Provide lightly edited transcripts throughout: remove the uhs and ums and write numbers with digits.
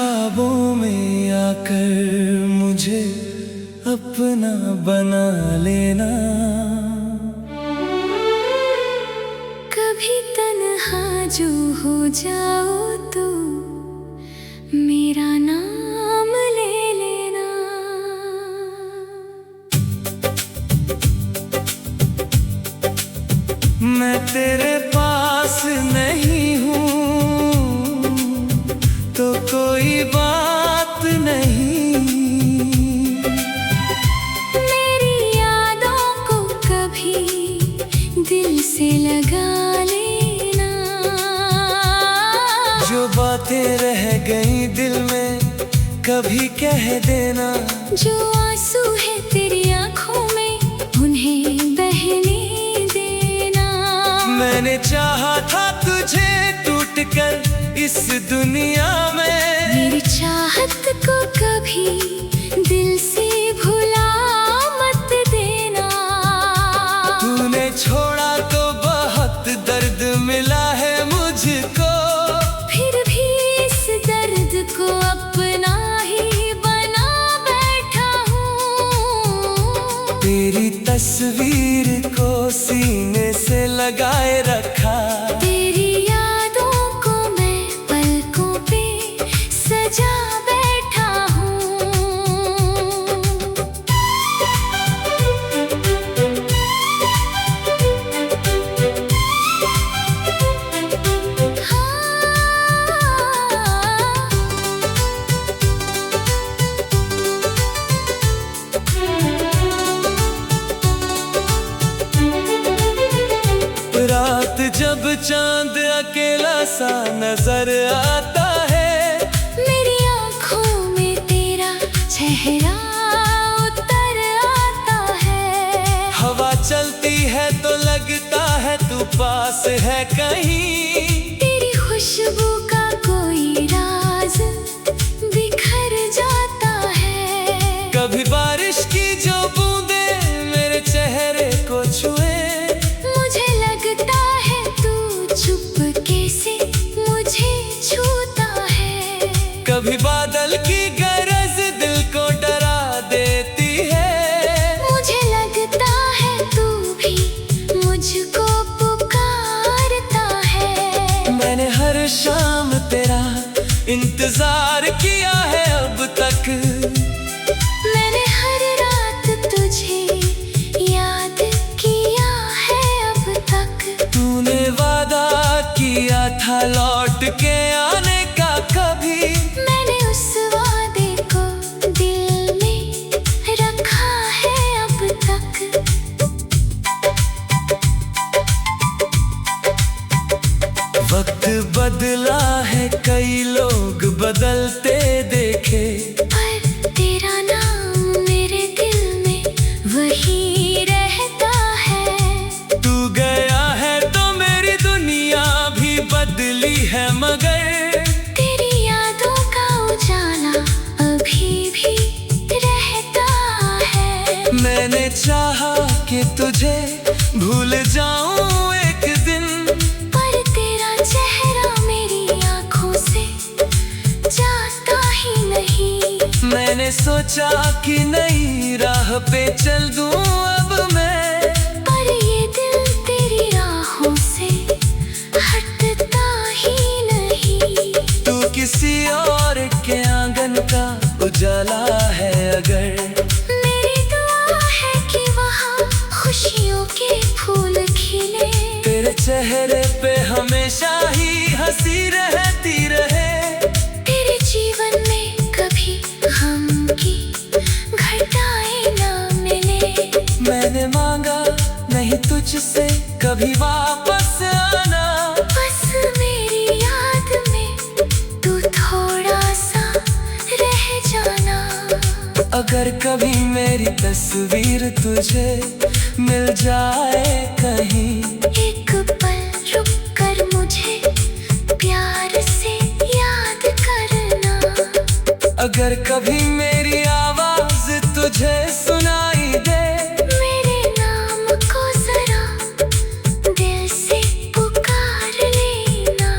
ख्वाबों में आकर मुझे अपना बना लेना। कभी तन्हा जो हो जाओ तो मेरा नाम ले लेना। मैं तेरे पास नहीं हूँ तो कोई बात नहीं। मेरी यादों को कभी दिल से लगा लेना। जो बातें रह गई दिल में कभी कह देना। जो आंसू है तेरी आंखों में उन्हें बहने देना। मैंने चाहा था तुझे टूटकर इस दुनिया में। मेरी चाहत को कभी दिल से भुला मत देना। तूने छोड़ा तो बहुत दर्द मिला है मुझको। फिर भी इस दर्द को अपना ही बना बैठा हूँ। तेरी तस्वीर को सीने से लगाए रखा। तेरी यादों को मैं पलकों पे सजा बैठा हूँ। रात जब चांद अकेला सा नजर आता है। मेरी आँखों में तेरा चेहरा उतर आता है। हवा चलती है तो लगता है तू पास है कहीं। तेरी खुशबू का कोई राज बिखर जाता है। कभी बारिश की जो बूंदे मेरे चेहरे को छुए। मुझे लगता है तू चुपके से मुझे छूता है। कभी बादल की गरज दिल को डरा देती है। मुझे लगता है तू भी मुझको पुकारता है। मैंने हर शाम तेरा इंतजार किया है अब तक। मैंने हर रात तुझे याद किया है अब तक। तूने वादा किया था लौट के आने का कभी। मैंने उस वादे को दिल में रखा है अब तक। वक्त बदला है कई लोग बदलते देखे। पर तेरा नाम मेरे दिल में वही रहता है। तू गया है तो मेरी दुनिया भी बदली है मगर। तेरी यादों का उजाला अभी भी रहता है। मैंने चाहा कि तुझे भूल जाऊं एक दिन। पर तेरा चेहरा मेरी आँखों से जाता ही नहीं। मैंने सोचा कि नई राह पे चल दूं अब मैं। पर ये दिल तेरी राहों से हटता ही नहीं। तू किसी और के आंगन का उजाला है अगर। मेरी दुआ है कि वहाँ खुशियों के फूल खिले। तेरे चेहरे पे हमेशा ही हंसी रहती रहे। तेरे जीवन में कभी गम की घटाएं ना मिले। मैंने मांगा नहीं तुझसे कभी वापस आना। बस मेरी याद में तू थोड़ा सा रह जाना। अगर कभी मेरी तस्वीर तुझे मिल जाए कहीं। एक पल रुक कर मुझे प्यार से याद करना। अगर कभी मेरी आवाज तुझे सुनाई दे। मेरे नाम को जरा दिल से पुकार लेना।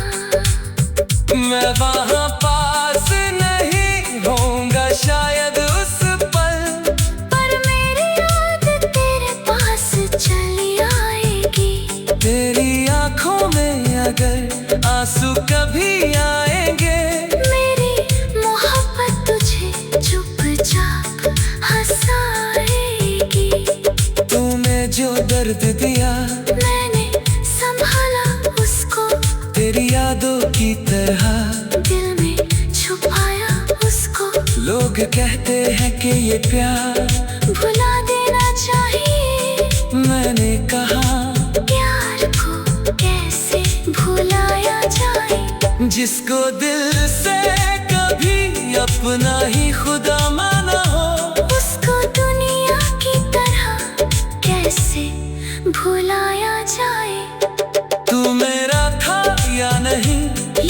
मैं वहाँ पास नहीं आंसू कभी आएंगे। मेरी मोहब्बत तुझे चुपचाप हंसाएगी। तूने जो दर्द दिया मैंने संभाला उसको, तेरी यादों की तरह दिल में छुपाया उसको। लोग कहते हैं कि ये प्यार भुला देना चाहिए। मैंने कहा प्यार को कैसे भुलाया जाए। जिसको दिल से कभी अपना ही खुदा माना हो, उसको दुनिया की तरह कैसे भुलाया जाए। तू मेरा था या नहीं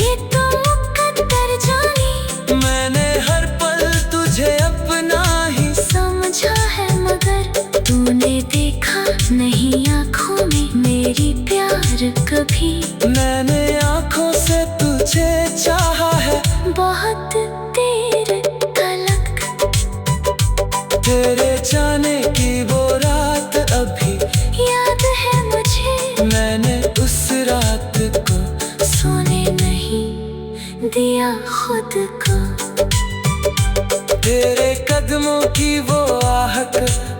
ये तो मुकद्दर जानी। मैंने हर पल तुझे अपना ही समझा है मगर तूने देखा नहीं आँखों में मेरी प्यार कभी। मैंने आँखों से तुझे चाहा है बहुत देर तलक। तेरे जाने की वो रात अभी याद है मुझे। मैंने उस रात को सोने नहीं दिया खुद को। तेरे कदमों की वो आहट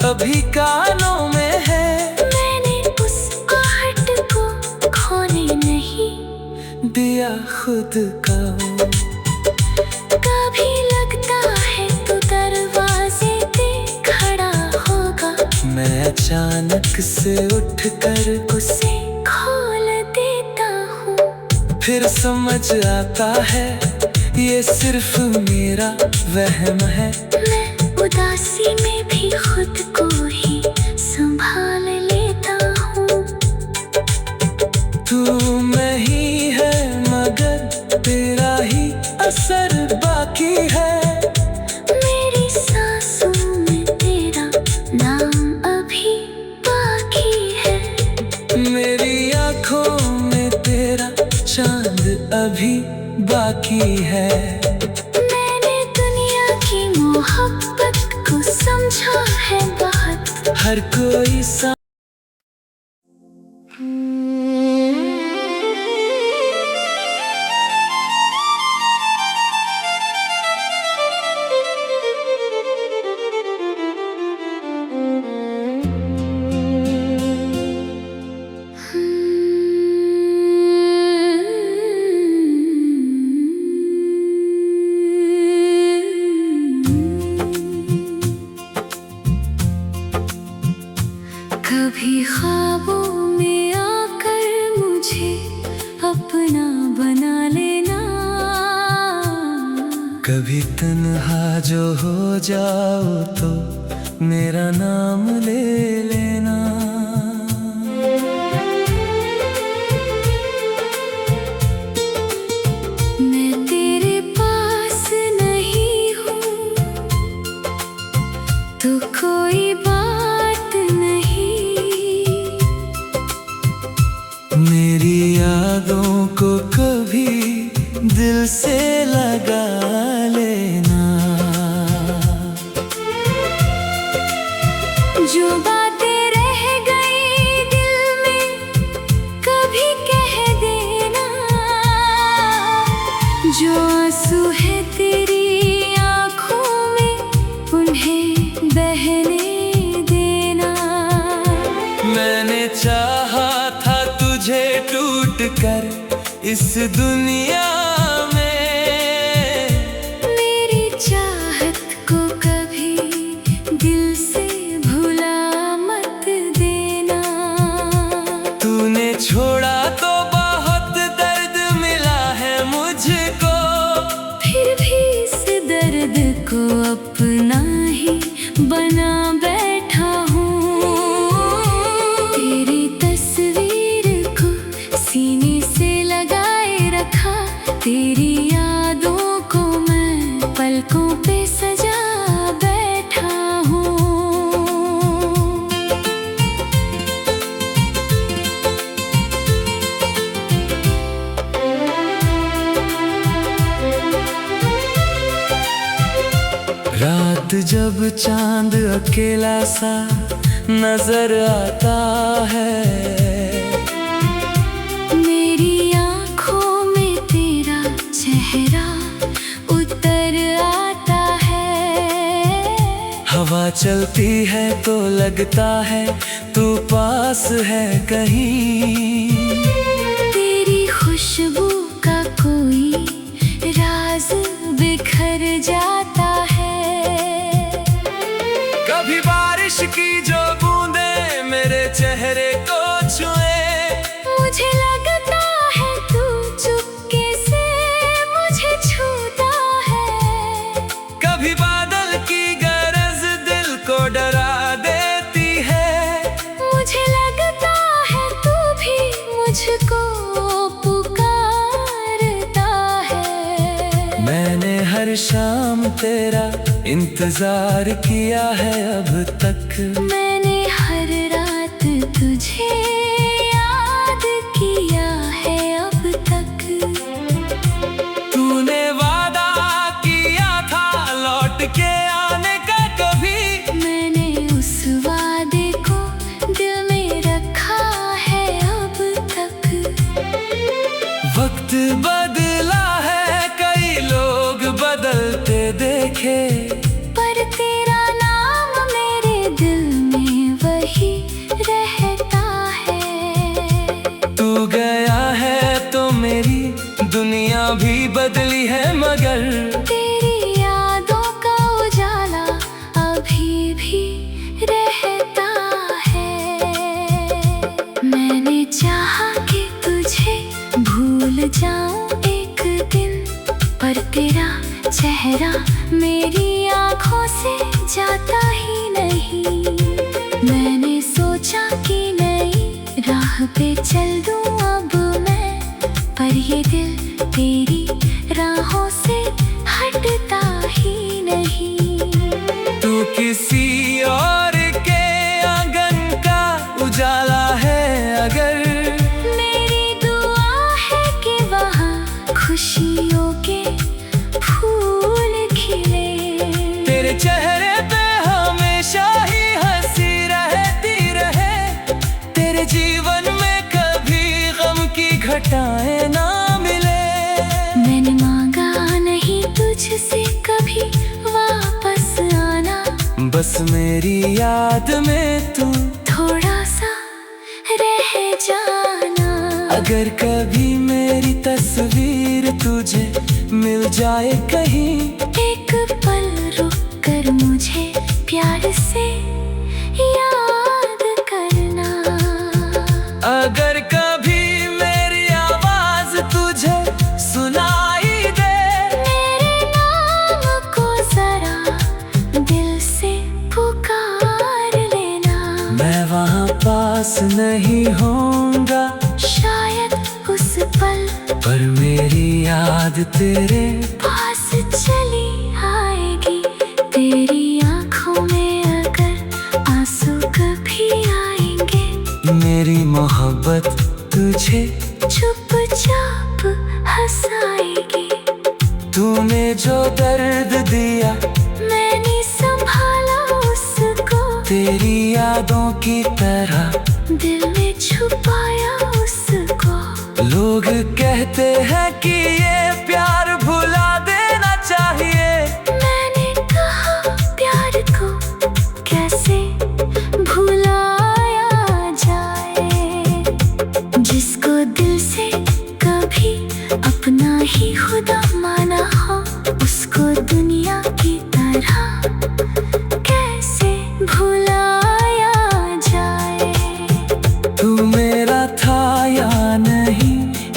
अभी कानों में है। मैंने उस आहट को खोने नहीं दिया खुद का। कभी लगता है तू दरवाजे पे खड़ा होगा। मैं अचानक से उठकर उसे खोल देता हूँ। फिर समझ आता है ये सिर्फ मेरा वहम है। मैं उदासी में भी खुद को ही संभाल लेता हूँ। तू में ही है मगर तेरा ही असर बाकी है। मेरी सांसों में तेरा नाम अभी बाकी है। मेरी आँखों में तेरा चांद अभी बाकी है। मैंने दुनिया की मोहब्बत को समझा है बहुत। हर कोई कभी ख्वाबों में आकर मुझे अपना बना लेना। कभी तन्हा जो हो जाओ तो मेरा नाम ले लेना। मैं तेरे पास नहीं हूँ तो कोई बात नहीं। मेरी यादों को कभी दिल से लगा लेना। जो बातें रह गई दिल में कभी कह देना। जो आंसू है तेरी आँखों में उन्हें बहने देना। मैंने चाहा था तुझे टूट कर इस दुनिया में। मेरी चाहत को कभी दिल से भुला मत देना। तूने छोड़ा तो बहुत दर्द मिला है मुझको। फिर भी इस दर्द को अपना ही बना बैठा हूँ। तेरी तस्वीर को सीने से लगाए रखा। तेरी यादों को मैं पलकों पे सजा बैठा हूँ। रात जब चांद अकेला सा नजर आता है। मेरी आँखों में हवा चलती है तो लगता है तू पास है कहीं। तेरी खुशबू का कोई राज बिखर जाता है। कभी बारिश की जो बूंदें मेरे चेहरे को छुए, मुझे लगता है तू चुपके से मुझे छूता है। कभी बादल की गरज दिल को डरा देती है। मुझे लगता है तू भी मुझको पुकारता है। मैंने हर शाम तेरा इंतजार किया है अब तक। मैंने हर रात तुझे याद किया है अब तक। तूने वादा किया था लौट के आने का कभी, मैंने उस वादे को दिल में रखा है अब तक। वक्त बदला है कई लोग बदलते देखे, पर तेरा नाम मेरे दिल में वही रहता है। तू गया है तो मेरी दुनिया भी बदली है, मगर तेरी यादों का उजाला अभी भी रहता है। मैंने चाहा कि तुझे भूल जाऊं एक दिन, पर तेरा चेहरा मेरी आँखों से जाता ही नहीं। मैंने सोचा कि नई राह पे चल दूं अब मैं, पर ये दिल तेरी राहों से हटता ही नहीं। तू किसी और के आंगन का उजाला है अगर, मेरी दुआ है कि वहाँ खुशियों के फूल खिले। तेरे चेहरे पे हमेशा ही हंसी रहती रहे, तेरे जीवन में कभी गम की घटाएं ना मिले। मैंने मांगा नहीं तुझसे कभी वापस आना, बस मेरी याद में तू थोड़ा सा रह जाना। अगर कभी मेरी तस्वीर तुझे मिल जाए कहीं, एक पल रुक कर मुझे प्यार से याद करना। अगर कभी मेरी आवाज तुझे सुनाई दे, मेरे नाम को जरा दिल से पुकार लेना। मैं वहाँ पास नहीं होऊंगा शायद उस पल, पर मेरी याद तेरे पास चली आएगी। तेरी आँखों में अगर आंसू कभी आएंगे, मेरी मोहब्बत तुझे चुपचाप हंसाएगी। तूने जो दर्द दिया मैंने संभाला उसको, तेरी यादों की तरह दिल में छुपाया उसको। लोग कहते हैं कि ये प्यार भुला देना चाहिए, मैंने कहा प्यार को कैसे भुलाया जाए, जिसको दिल से कभी अपना ही खुदा माना हो, उसको दुनिया की तरह कैसे भुलाया जाए। तू मेरा था या नहीं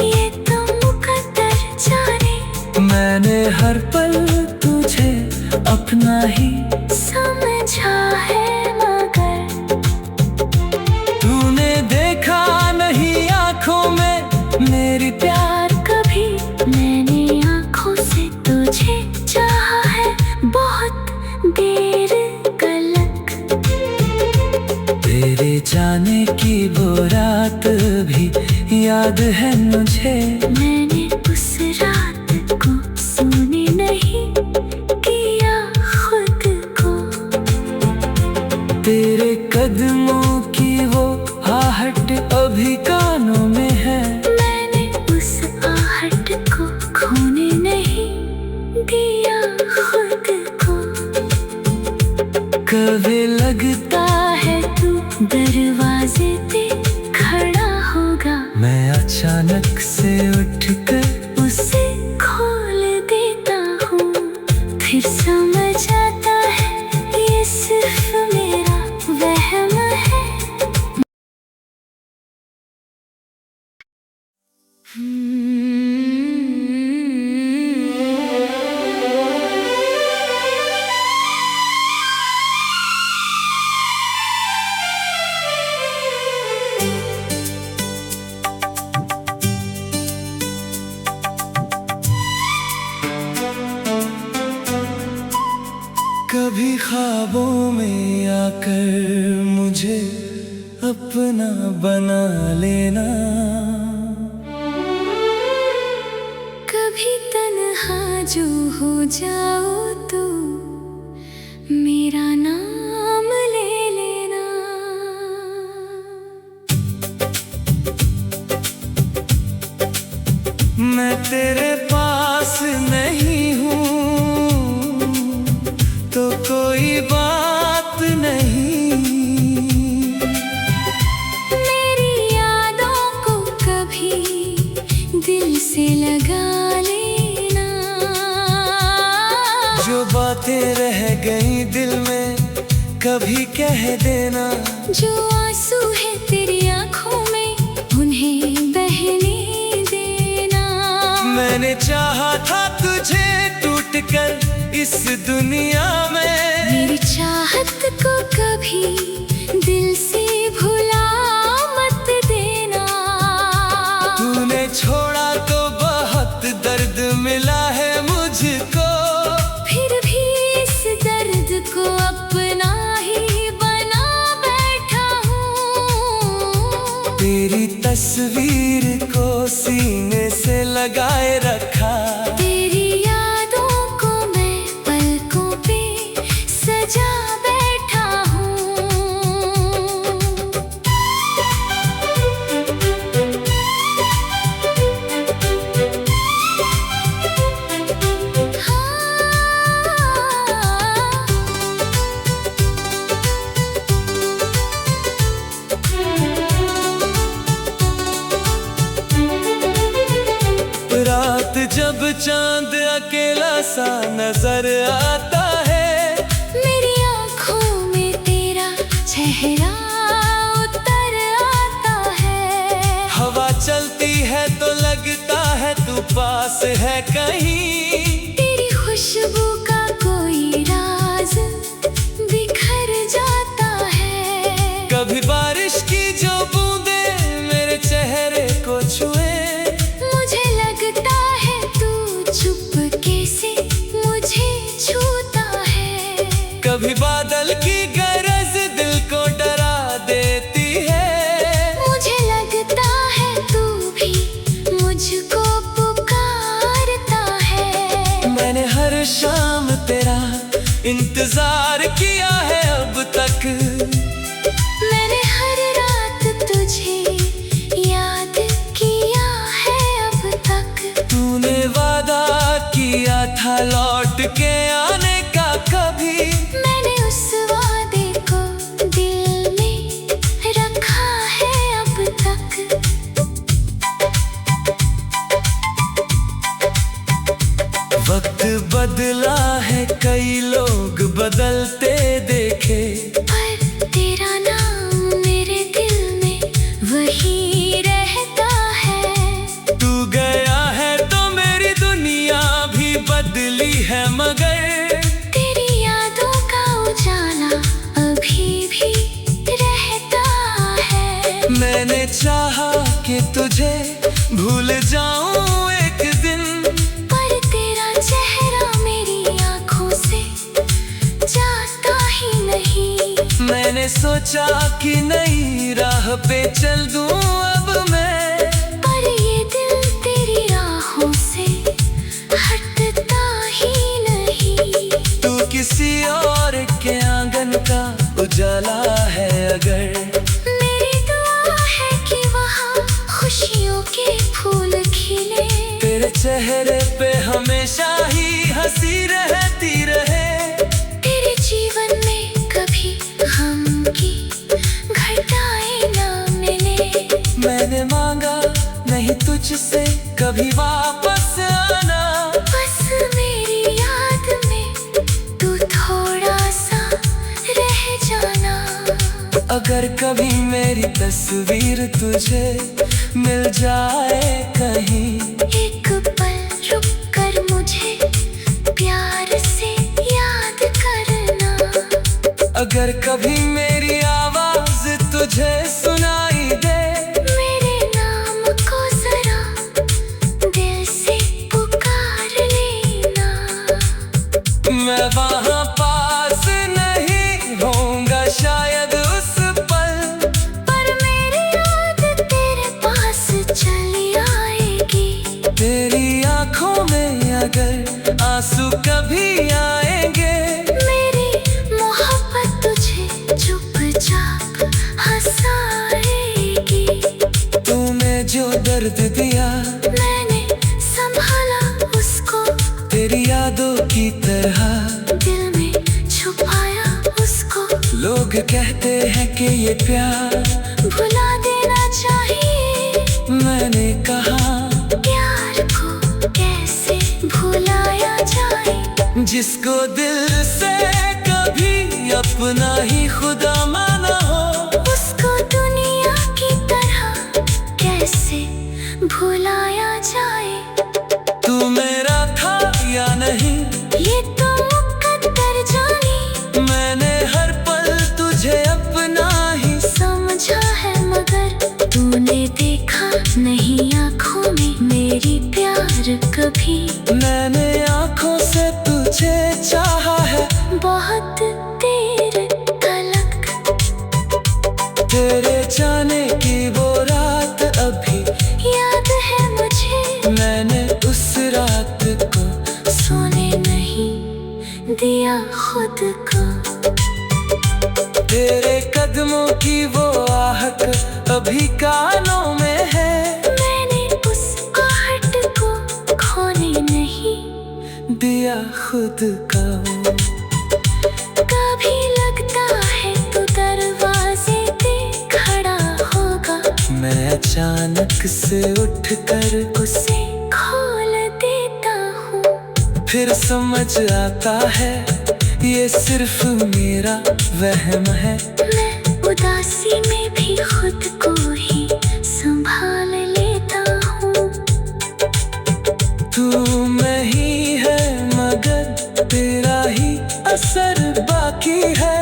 ये तो मुकद्दर जाने, मैंने हर पल तुझे अपना ही समझा है मगर तूने देखा नहीं आंखों में मेरी प्यार कभी। मैंने आँखों से तुझे चाहा है बहुत देर तलक। तेरे जाने की वो रात भी याद है मुझे, मैंने उस रात को सोने नहीं किया खुद को। तेरे कदमों की वो आहट अभी कानों में है, मैंने उस आहट को खोने नहीं दिया खुद को। कभी लगता है तू दरवाजे पे खड़ा होगा, मैं अचानक से उठकर उसे खोल देता हूँ। फिर समझ आता है ये सिर्फ मेरा वहम है। कभी ख्वाबों में आकर मुझे अपना बना लेना, कभी तन्हा जो हो जाओ तो मेरा नाम ले लेना। मैं तेरे पास नहीं हूँ तो कोई बात नहीं, मेरी यादों को कभी दिल से लगा लेना। जो बातें रह गई दिल में कभी कह देना। जो आंसू है तेरी आंखों में उन्हें बहने देना। मैंने चाहा था तुझे टूटकर इस दुनिया में, मेरी चाहत को कभी दिल से भुला मत देना। तूने छोड़ा तो बहुत दर्द मिला है मुझको, फिर भी इस दर्द को अपना ही बना बैठा हूँ। तेरी तस्वीर को सीने से लगाए रखा, तेरी यादों को मैं पलकों पे सजा बैठा हूँ। रात जब चांद अकेला सा नजर आता है, मेरी आँखों में तेरा चेहरा उतर आता है। हवा चलती है तो लगता है तू पास है कहीं, तेरी खुशबू का कोई राज बिखर जाता है। कभी बारिश की जो बूंदे मेरे चेहरे को छुए, मुझे लगता है तू चुपके से मुझे छूता है। कभी बादल की गरज दिल को डरा देती है, मुझे लगता है तू भी मुझको पुकारता है। मैंने हर शाम तेरा इंतजार किया है अब तक, मैंने हर रात तुझे याद किया है अब तक। तूने वादा किया था लौट के आने का कभी, मैंने उस वादे को दिल में रखा है अब तक। वक्त बदला है कई लोग बदलते देखे, पर तेरा नाम मेरे दिल में वही रहता है। तू गया है तो मेरी दुनिया भी बदली है, मगर तेरी यादों का उजाला अभी भी रहता है। मैंने चाहा कि तुझे भूल जाऊं एक दिन, पर तेरा चेहरा मेरी आंखों से जाता ही नहीं। मैंने सोचा कि नई राह पे चल दूं अब मैं, पर ये दिल तेरी राहों से हटता ही नहीं। तू किसी और के आंगन का उजाला है अगर, मेरी दुआ है कि वहाँ खुशियों के फूल खिले। तेरे चेहरे पे हमेशा ही हंसी रहती रहे। तेरे जीवन में तुझसे कभी वापस आना। बस मेरी याद में तू थोड़ा सा रह जाना। अगर कभी मेरी तस्वीर तुझे मिल जाए कहीं, एक पल रुक कर मुझे प्यार से याद करना। अगर कभी मेरी आवाज तुझे सुनाई दे, मेरे नाम को जरा दिल से पुकार लेना। मैं वहाँ पास नहीं होऊंगा शायद उस पल, पर मेरी याद तेरे पास चली आएगी। तेरी आंखों में अगर आंसू कभी आएंगे, मेरी मोहब्बत तुझे चुपचाप हंसाएगी। तूने जो दर्द दिया मैंने संभाला उसको, तेरी यादों की तरह दिल में छुपाया उसको। लोग कहते हैं कि ये प्यार भुला देना चाहिए। मैंने कहा प्यार को कैसे भुलाया जाए। जिसको दिल से कभी अपना ही खुदा माना हो, उसको दुनिया की तरह कैसे भुलाया जाए। तू मेरा था या नहीं ये तो मुकद्दर जानी। मैंने हर पल तुझे अपना ही समझा है मगर तूने देखा नहीं आँखों में मेरी प्यार कभी। मैंने आंखों से तुझे चाहा है बहुत देर तलक। तेरे जाने की वो रात अभी याद है मुझे। मैंने उस रात को सोने नहीं दिया खुद को। तेरे कदमों की वो आहट अभी कानों में है। मैंने उस आहट को खोने नहीं दिया खुद का। कभी लगता है तू दरवाजे पे खड़ा होगा। मैं अचानक से उठकर उसे खोल देता हूँ। फिर समझ आता है ये सिर्फ मेरा वहम है। मैं उदासी में भी खुद को ही संभाल लेता हूँ। तू मैं ही है मगर तेरा ही असर बाकी है।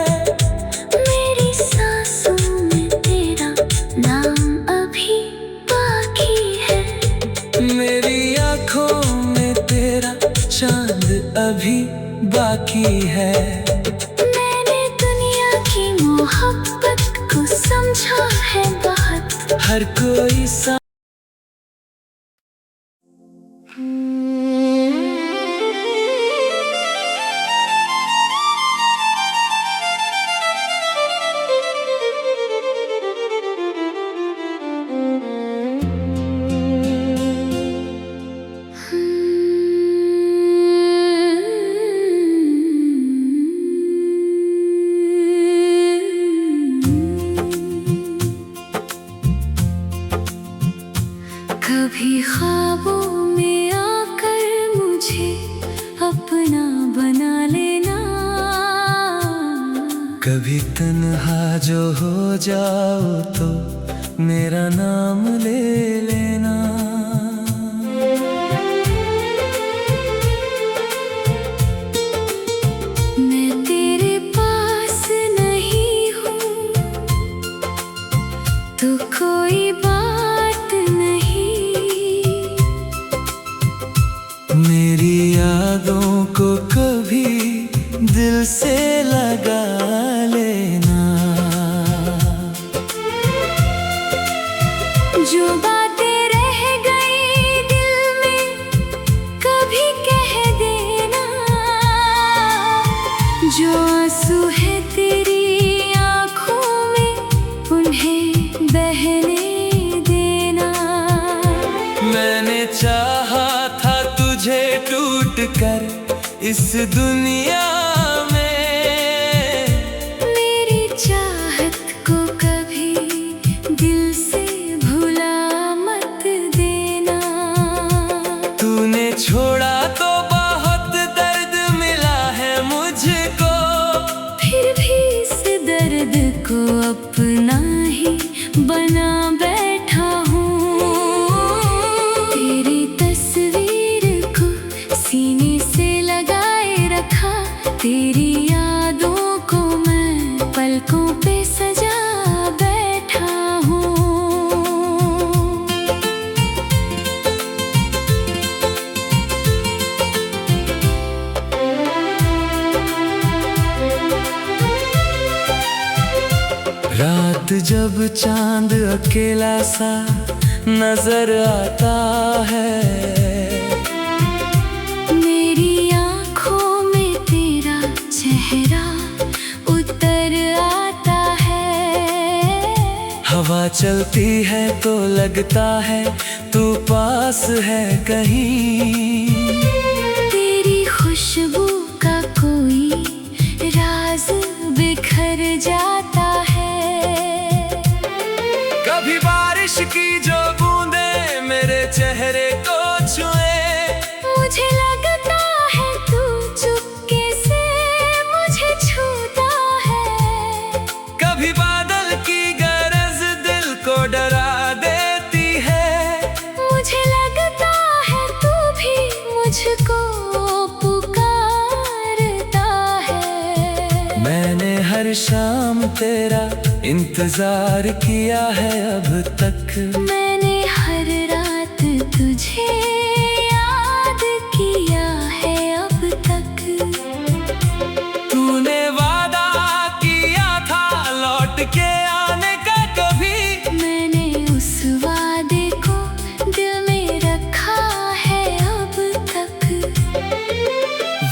मेरी सांसों में तेरा नाम अभी बाकी है। मेरी आंखों में तेरा चांद अभी बाकी है। मैंने दुनिया की मोहब्बत को समझा है बहुत। हर कोई कभी ख्वाबों में आकर मुझे अपना बना लेना। कभी तन्हा जो हो जाओ तो मेरा नाम ले लेना। मैं तेरे पास नहीं हूँ तो कोई बात नहीं। मेरी यादों को कभी दिल से लगा लेना। जो बातें रह गई दिल में कभी कह देना। जो आंसू है तेरी आँखों में उन्हें बहने देना। मैंने चाहा था तुझे टूट कर इस दुनिया में। मेरी चाहत को कभी दिल से भुला मत देना। अपना ही बना बैठा हूँ। तेरी तस्वीर को सीने से लगाए रखा, तेरी यादों को मैं पलकों पे सजा बैठा हूँ। रात जब चांद अकेला सा नजर आता है, मेरी आँखों में तेरा चेहरा उतर आता है। हवा चलती है तो लगता है तू पास है कहीं। तेरी खुशबू का कोई राज बिखर जाता है। कभी बारिश की जो बूंदे मेरे चेहरे को छुए, मुझे लगता है तू चुपके से मुझे छूता है। कभी बादल की गरज दिल को डरा देती है। मुझे लगता है तू भी मुझको पुकारता है। मैंने हर शाम तेरा इंतजार किया है अब तक। मैंने हर रात तुझे याद किया है अब तक। तूने वादा किया था लौट के आने का कभी, मैंने उस वादे को दिल में रखा है अब तक।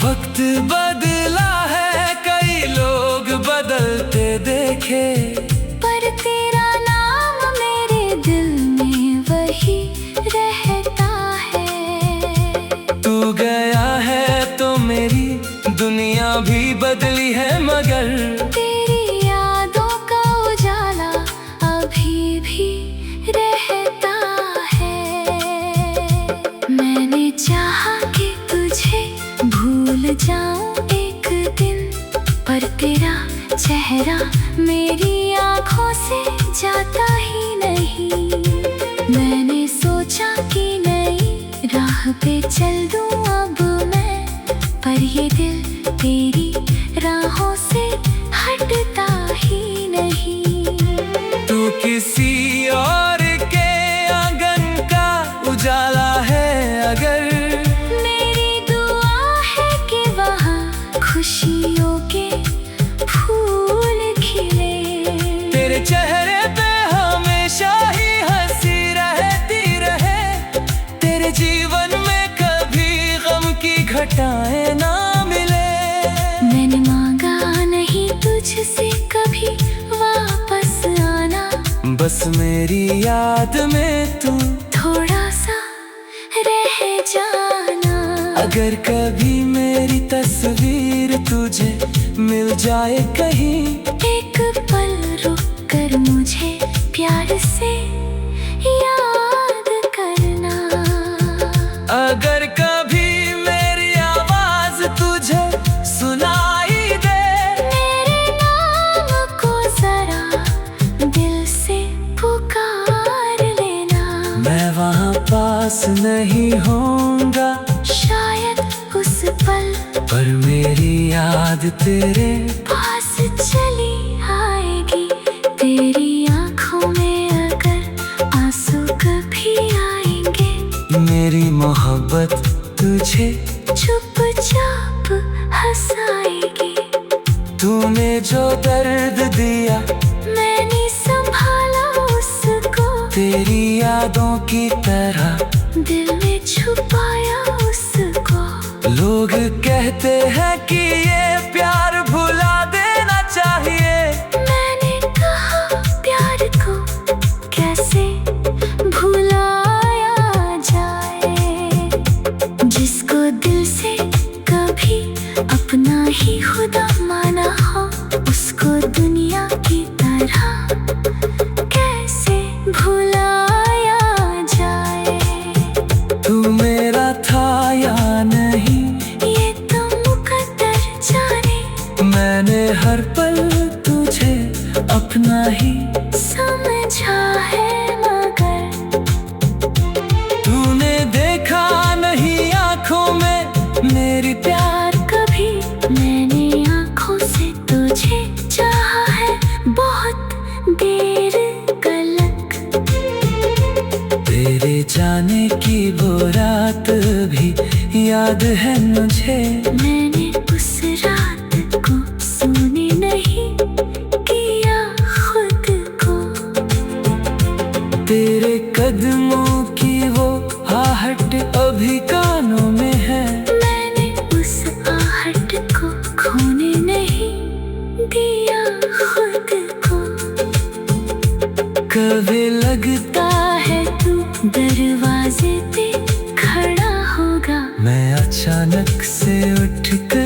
वक्त बदला है कई लोग बदलते देखे, पर तेरा नाम मेरे दिल में वही रहता है। तू गया है तो मेरी दुनिया भी बदली है, मगर तेरी यादों का उजाला अभी भी रहता है। मैंने चाहा कि तुझे भूल जाऊं एक दिन, पर तेरा चेहरा मेरी आँखों से जाता ही नहीं। मैंने सोचा कि नई राह पे चल दूं अब मैं, पर ये दिल तेरी राहों से हटता ही नहीं। तू किसी और के आंगन का उजाला है, अगर मेरी दुआ है कि वहाँ खुशियों के फूल खिले। तेरे चेहरे पे हमेशा ही हंसी रहती रहे, तेरे जीवन में कभी गम की घटाएं ना मिले। मैंने मांगा नहीं तुझसे कभी वापस आना, बस मेरी याद में तू थोड़ा सा रह जाना। अगर कभी मेरी तस्वीर तुझे मिल जाए कहीं, एक पल रुक कर मुझे प्यार से याद करना। अगर कभी मेरी आवाज तुझे सुनाई दे, मेरे नाम को जरा दिल से पुकार लेना। मैं वहाँ पास नहीं होऊंगा शायद उस पल, पर मेरी याद तेरे पास चली आएगी। तेरी आँखों में अगर आंसू कभी आएंगे, मेरी मोहब्बत तुझे चुपचाप हंसाएगी। तूने जो दर्द दिया मैंने संभाला उसको, तेरी यादों की तरह दिल में छुपाया उसको। लोग कहते हैं कि ये प्यार भुला देना चाहिए, मैंने कहा प्यार को कैसे भुलाया जाए, जिसको दिल से कभी अपना ही खुदा माना हो, उसको दुनिया की तरह कैसे भुलाया जाए। तू मेरा था या नहीं, ये तो मुकद्दर जाने, तेरे जाने की वो रात भी याद है मुझे। मैंने उस रात को सोने नहीं किया खुद को। तेरे कदमों की वो आहट अभी कानों में है। मैंने उस आहट को खोने नहीं दिया खुद को। कभी लगता है तू दरवाजे पे खड़ा होगा। मैं अचानक से उठ कर